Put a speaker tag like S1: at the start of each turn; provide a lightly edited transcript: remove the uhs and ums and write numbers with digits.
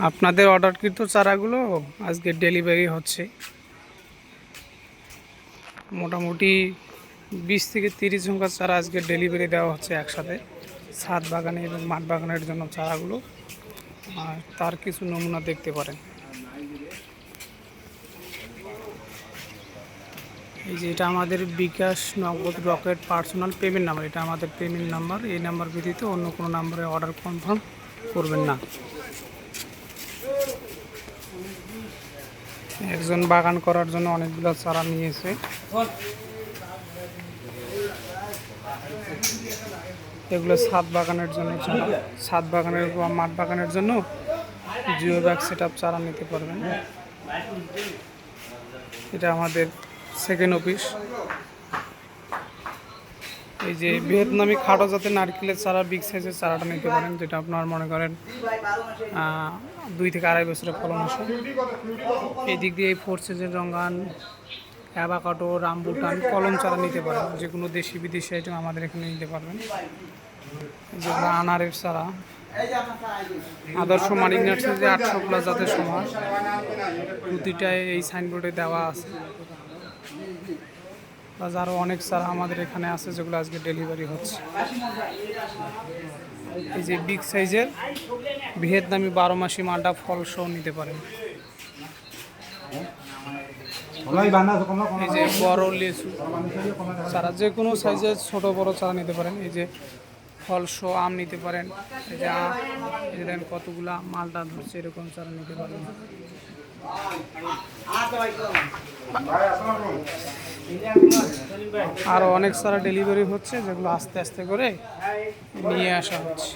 S1: আপনাদের অর্ডারকৃত চারাগুলো আজকে ডেলিভারি হচ্ছে। মোটামুটি 20 থেকে 30 ঝুঁকা চারা আজকে ডেলিভারি দেওয়া হচ্ছে একসাথে, ছাদ বাগানে এবং মাঠ বাগানের জন্য চারাগুলো। আর তার কিছু নমুনা দেখতে পারেন। এই যে এটা আমাদের বিকাশ নগদ রকেট পার্সোনাল পেমেন্ট নাম্বার, এটা আমাদের পেমেন্ট নাম্বার। এই নাম্বার ব্যতীত অন্য কোনো নাম্বারে অর্ডার কনফার্ম করবেন না। একজন বাগান করার জন্য অনেকগুলো চারা নিয়েছে। এগুলো ছাদ বাগানের জন্য চারা, ছাদ বাগানের বা মাঠ বাগানের জন্য জিও ব্যাগ সেট আপ চারা নিতে পারবেন। এটা আমাদের সেকেন্ড অফিস। এই যে ভিয়েতনামি খাটো জাতের নারকেলের চারা, বিগ সাইজের চারাটা নিতে পারেন, যেটা আপনার মনে করেন 2 থেকে 2.5 বছরের ফলন আসে। এই দিক দিয়ে 4 সাইজের রঙ্গান, অ্যাভাকাডো, রামবুটান, কলম চারা নিতে পারেন। যে কোনো দেশি বিদেশি আইটেম আমাদের এখানে নিতে পারবেন। যেগুলো আনারের চারা, আদর্শ মানিক নার্সারি 800+ জাতের সমাজ, প্রতিটায় এই সাইনবোর্ডে দেওয়া আছে। প্লাস আরও অনেক চারা আমাদের এখানে আছে যেগুলো আজকে ডেলিভারি হচ্ছে। এই যে বিগ সাইজের ভিয়েতনামি 12 মাসি মালটা ফল সহ নিতে পারেন। এই যে বড় লেচু চারা, যে কোনো সাইজের ছোট বড় চারা নিতে পারেন। এই যে ফল সহ আম নিতে পারেন। এই যে দেখেন কতগুলা মালটা ধরছে, এরকম চারা নিতে পারেন। আরও অনেক চারা ডেলিভারি হচ্ছে, যেগুলো আস্তে আস্তে করে নিয়ে আসা হচ্ছে।